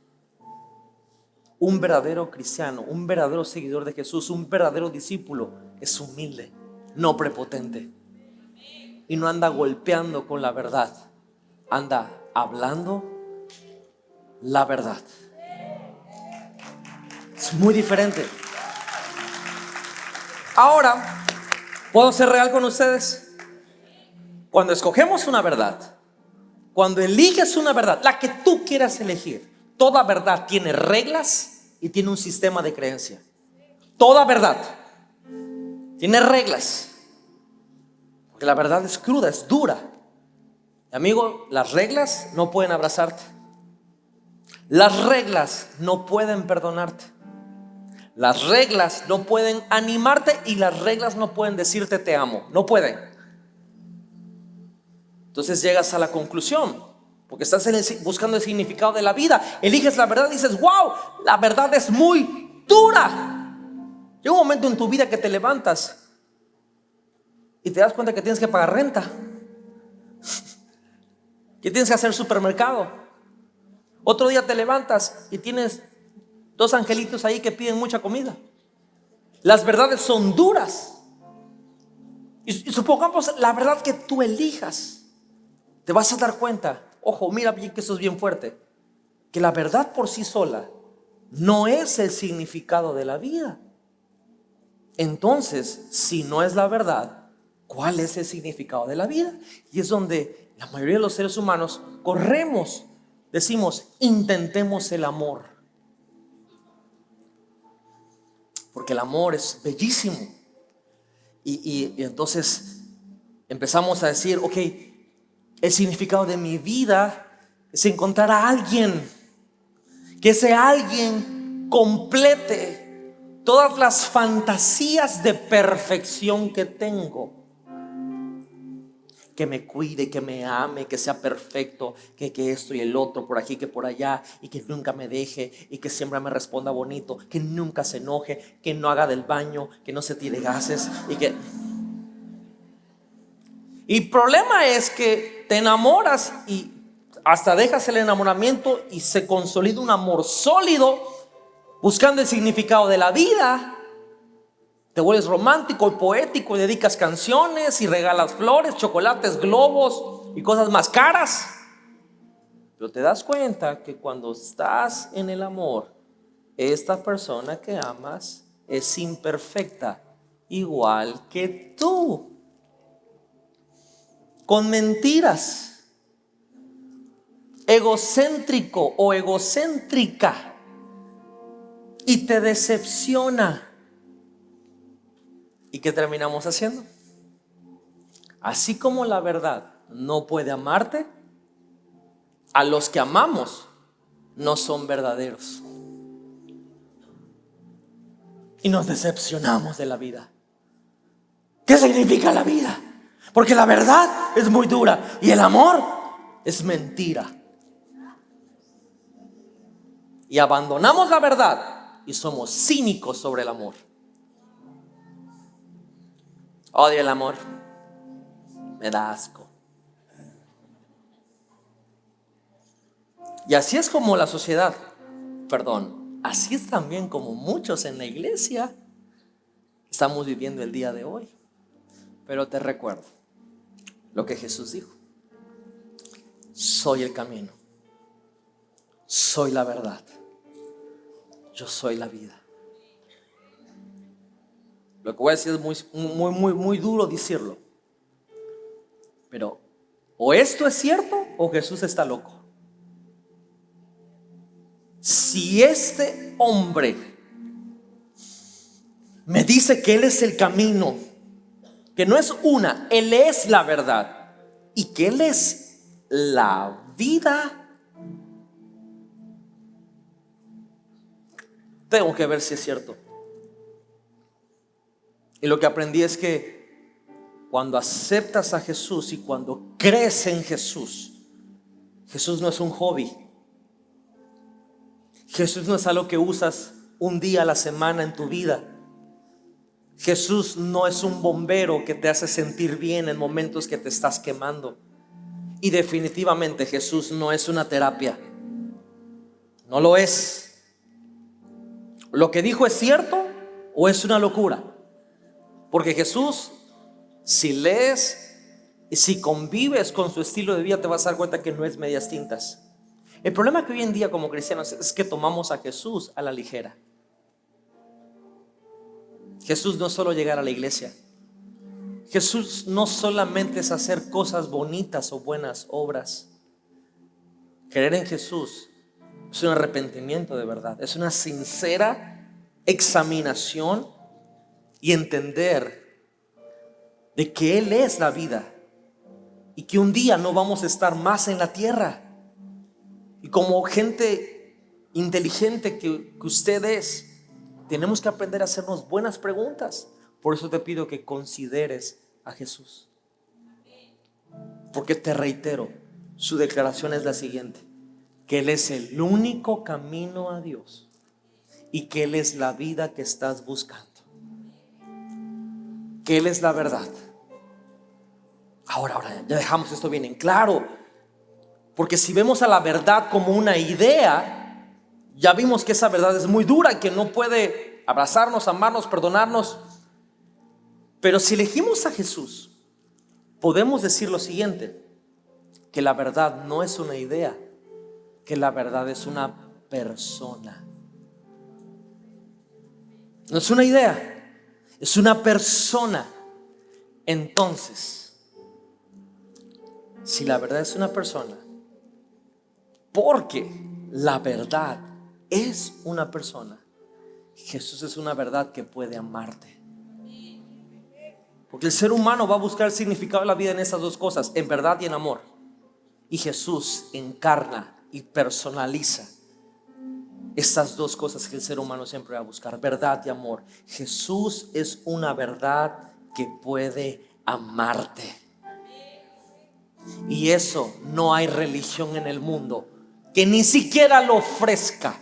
Un verdadero cristiano, un verdadero seguidor de Jesús, un verdadero discípulo es humilde, no prepotente, y no anda golpeando con la verdad, anda hablando la verdad. Es muy diferente. Ahora, ¿puedo ser real con ustedes? Cuando escogemos una verdad, cuando eliges una verdad, la que tú quieras elegir, toda verdad tiene reglas y tiene un sistema de creencia. Toda verdad tiene reglas, porque la verdad es cruda, es dura. Amigo, las reglas no pueden abrazarte. Las reglas no pueden perdonarte. Las reglas no pueden animarte y las reglas no pueden decirte te amo. No pueden. Entonces llegas a la conclusión, porque estás buscando el significado de la vida. Eliges la verdad y dices, wow, la verdad es muy dura. Llega un momento en tu vida que te levantas y te das cuenta que tienes que pagar renta, que tienes que hacer supermercado. Otro día te levantas y tienes 2 angelitos ahí que piden mucha comida. Las verdades son duras. Y supongamos la verdad que tú elijas, te vas a dar cuenta, ojo, mira bien que eso es bien fuerte, que la verdad por sí sola no es el significado de la vida. Entonces, si no es la verdad, ¿cuál es el significado de la vida? Y es donde la mayoría de los seres humanos corremos, decimos, intentemos el amor, porque el amor es bellísimo. Y entonces empezamos a decir, ok, el significado de mi vida es encontrar a alguien, que ese alguien complete todas las fantasías de perfección que tengo, que me cuide, que me ame, que sea perfecto, que esto y el otro, por aquí, que por allá, y que nunca me deje, y que siempre me responda bonito, que nunca se enoje, que no haga del baño, que no se tire gases, y el problema es que te enamoras y hasta dejas el enamoramiento y se consolida un amor sólido, buscando el significado de la vida. Te vuelves romántico y poético y dedicas canciones y regalas flores, chocolates, globos y cosas más caras. Pero te das cuenta que cuando estás en el amor, esta persona que amas es imperfecta, igual que tú, con mentiras, egocéntrico o egocéntrica, y te decepciona. ¿Y qué terminamos haciendo? Así como la verdad no puede amarte, a los que amamos no son verdaderos. Y nos decepcionamos de la vida. ¿Qué significa la vida? Porque la verdad es muy dura y el amor es mentira. Y abandonamos la verdad y somos cínicos sobre el amor. Odio el amor, me da asco. Y así es como la sociedad, así es también como muchos en la iglesia estamos viviendo el día de hoy. Pero te recuerdo lo que Jesús dijo: soy el camino, soy la verdad, yo soy la vida. Lo que voy a decir es muy duro decirlo, pero o esto es cierto o Jesús está loco. Si este hombre me dice que Él es el camino, que no es una, Él es la verdad y que Él es la vida, tengo que ver si es cierto. Y lo que aprendí es que cuando aceptas a Jesús y cuando crees en Jesús, Jesús no es un hobby. Jesús no es algo que usas un día a la semana en tu vida. Jesús no es un bombero que te hace sentir bien en momentos que te estás quemando. Y definitivamente Jesús no es una terapia. No lo es. ¿Lo que dijo es cierto o es una locura? Porque Jesús, si lees y si convives con su estilo de vida, te vas a dar cuenta que no es medias tintas. El problema que hoy en día como cristianos es que tomamos a Jesús a la ligera. Jesús no es solo llegar a la iglesia. Jesús no solamente es hacer cosas bonitas o buenas obras. Creer en Jesús es un arrepentimiento de verdad. Es una sincera examinación y entender de que Él es la vida y que un día no vamos a estar más en la tierra. Y como gente inteligente que usted es, tenemos que aprender a hacernos buenas preguntas. Por eso te pido que consideres a Jesús. Porque te reitero, su declaración es la siguiente: que Él es el único camino a Dios y que Él es la vida que estás buscando. Que Él es la verdad. Ahora, ya dejamos esto bien en claro. Porque si vemos a la verdad como una idea, ya vimos que esa verdad es muy dura, que no puede abrazarnos, amarnos, perdonarnos. Pero si elegimos a Jesús, podemos decir lo siguiente: que la verdad no es una idea, que la verdad es una persona. No es una idea, es una persona. Entonces, si la verdad es una persona, porque la verdad es una persona, Jesús es una verdad que puede amarte. Porque el ser humano va a buscar el significado de la vida en esas dos cosas, en verdad y en amor. Y Jesús encarna y personaliza estas dos cosas que el ser humano siempre va a buscar, verdad y amor. Jesús es una verdad que puede amarte. Y eso no hay religión en el mundo que ni siquiera lo ofrezca.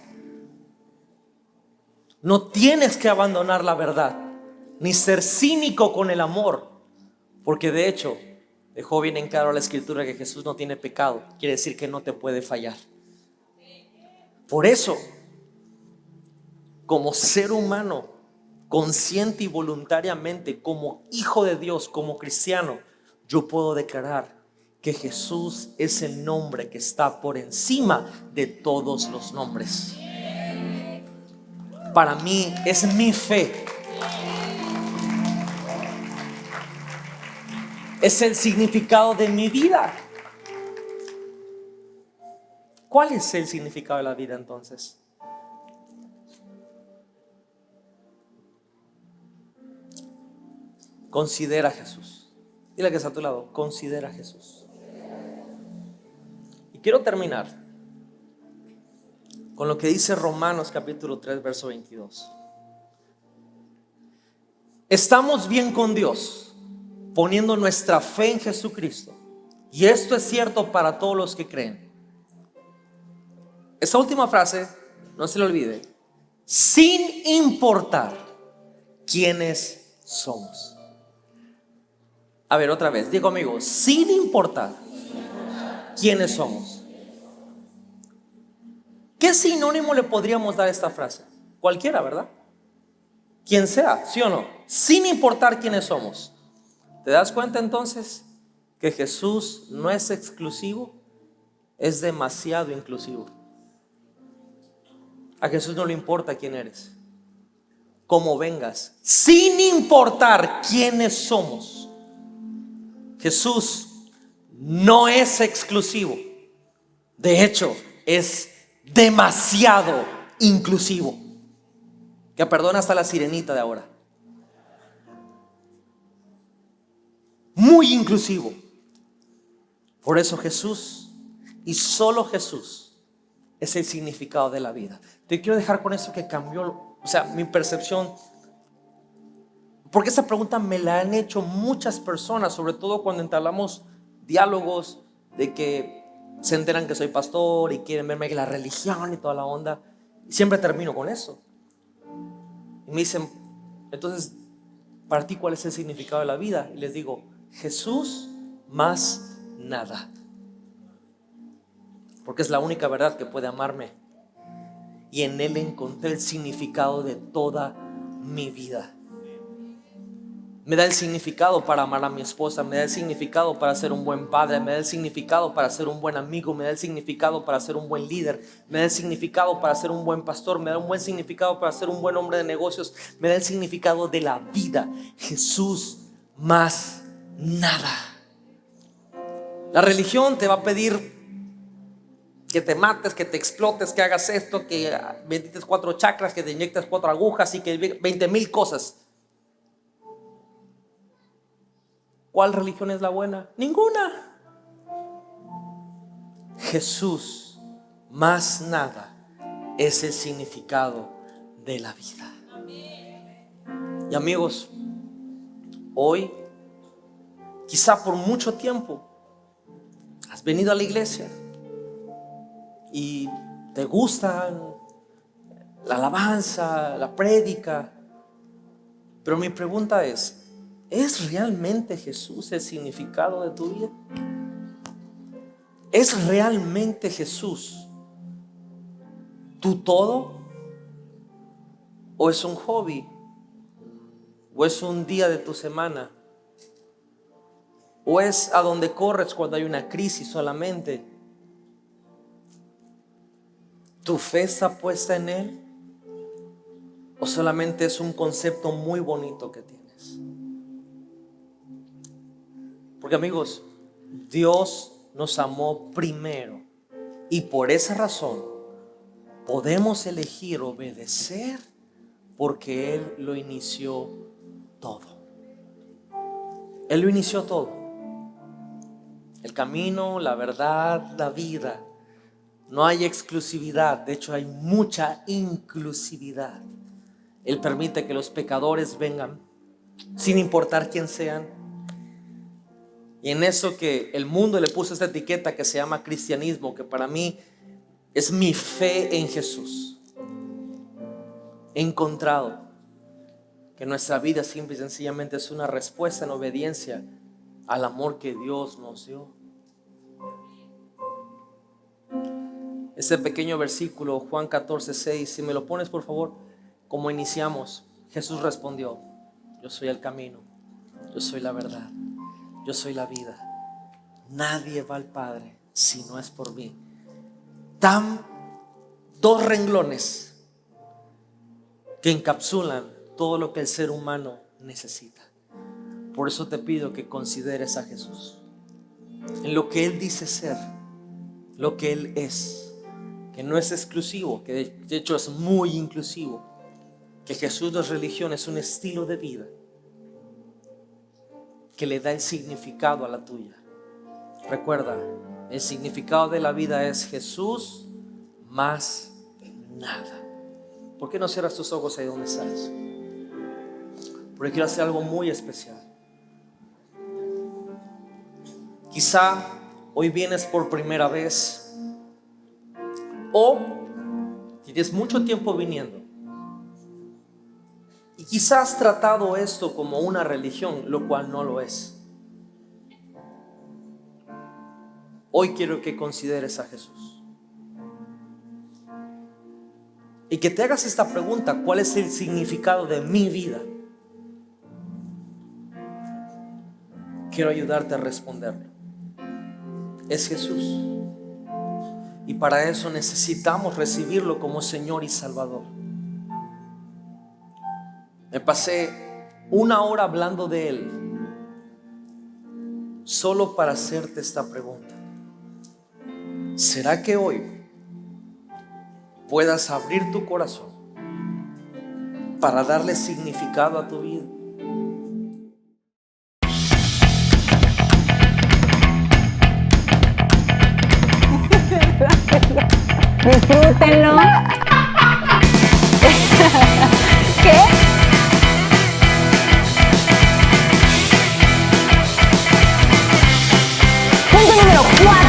No tienes que abandonar la verdad, ni ser cínico con el amor, porque de hecho dejó bien en claro la escritura que Jesús no tiene pecado. Quiere decir que no te puede fallar. Por eso, como ser humano, consciente y voluntariamente, como hijo de Dios, como cristiano, yo puedo declarar que Jesús es el nombre que está por encima de todos los nombres. Para mí es mi fe. Es el significado de mi vida. ¿Cuál es el significado de la vida entonces? Considera a Jesús. Dile que está a tu lado: considera a Jesús. Y quiero terminar con lo que dice Romanos capítulo 3 verso 22. Estamos bien con Dios poniendo nuestra fe en Jesucristo, y esto es cierto para todos los que creen. Esta última frase no se le olvide: sin importar quiénes somos. A ver, otra vez, digo amigo, sin importar quiénes somos. ¿Qué sinónimo le podríamos dar a esta frase? Cualquiera, ¿verdad? Quien sea, ¿sí o no? Sin importar quiénes somos. ¿Te das cuenta entonces que Jesús no es exclusivo? Es demasiado inclusivo. A Jesús no le importa quién eres, cómo vengas, sin importar quiénes somos. Jesús no es exclusivo. De hecho, es demasiado inclusivo, que perdona hasta la sirenita de ahora. Muy inclusivo. Por eso Jesús, y solo Jesús, es el significado de la vida. Te quiero dejar con eso que cambió, mi percepción. Porque esa pregunta me la han hecho muchas personas, sobre todo cuando entablamos diálogos de que se enteran que soy pastor y quieren verme que la religión y toda la onda. Y siempre termino con eso. Y me dicen, entonces, para ti, ¿cuál es el significado de la vida? Y les digo, Jesús más nada. Porque es la única verdad que puede amarme. Y en Él encontré el significado de toda mi vida. Me da el significado para amar a mi esposa, me da el significado para ser un buen padre, me da el significado para ser un buen amigo, me da el significado para ser un buen líder, me da el significado para ser un buen pastor, me da un buen significado para ser un buen hombre de negocios, me da el significado de la vida. Jesús más nada. La religión te va a pedir que te mates, que te explotes, que hagas esto, que bendites 4 chakras, que te inyectes 4 agujas y que 20,000 cosas. ¿Cuál religión es la buena? Ninguna. Jesús más nada es el significado de la vida. Y amigos, hoy, quizá por mucho tiempo, has venido a la iglesia y te gusta la alabanza, la prédica, pero mi pregunta es realmente Jesús el significado de tu vida? ¿Es realmente Jesús tu todo? ¿O es un hobby? ¿O es un día de tu semana? ¿O es a donde corres cuando hay una crisis solamente? ¿Tu fe está puesta en Él? ¿O solamente es un concepto muy bonito que tienes? Porque amigos, Dios nos amó primero y por esa razón podemos elegir obedecer porque Él lo inició todo. Él lo inició todo. El camino, la verdad, la vida. No hay exclusividad, de hecho hay mucha inclusividad. Él permite que los pecadores vengan sin importar quién sean. Y en eso que el mundo le puso esta etiqueta que se llama cristianismo, que para mí es mi fe en Jesús. He encontrado que nuestra vida simple y sencillamente es una respuesta en obediencia al amor que Dios nos dio. Ese pequeño versículo, Juan 14:6, si me lo pones por favor, como iniciamos, Jesús respondió: yo soy el camino, yo soy la verdad, yo soy la vida. Nadie va al Padre si no es por mí. Dan 2 renglones que encapsulan todo lo que el ser humano necesita. Por eso te pido que consideres a Jesús en lo que Él dice ser, lo que Él es, que no es exclusivo, que de hecho es muy inclusivo, que Jesús no es religión, es un estilo de vida que le da el significado a la tuya. Recuerda, el significado de la vida es Jesús más nada. ¿Por qué no cierras tus ojos ahí donde estás? Porque quiero hacer algo muy especial. Quizá hoy vienes por primera vez o tienes mucho tiempo viniendo y quizás has tratado esto como una religión, lo cual no lo es. Hoy quiero que consideres a Jesús y que te hagas esta pregunta: ¿cuál es el significado de mi vida? Quiero ayudarte a responderlo. Es Jesús. Y para eso necesitamos recibirlo como Señor y Salvador. Me pasé 1 hora hablando de Él solo para hacerte esta pregunta: ¿será que hoy puedas abrir tu corazón para darle significado a tu vida? Disfrútenlo. ¿Qué? Punto número 4.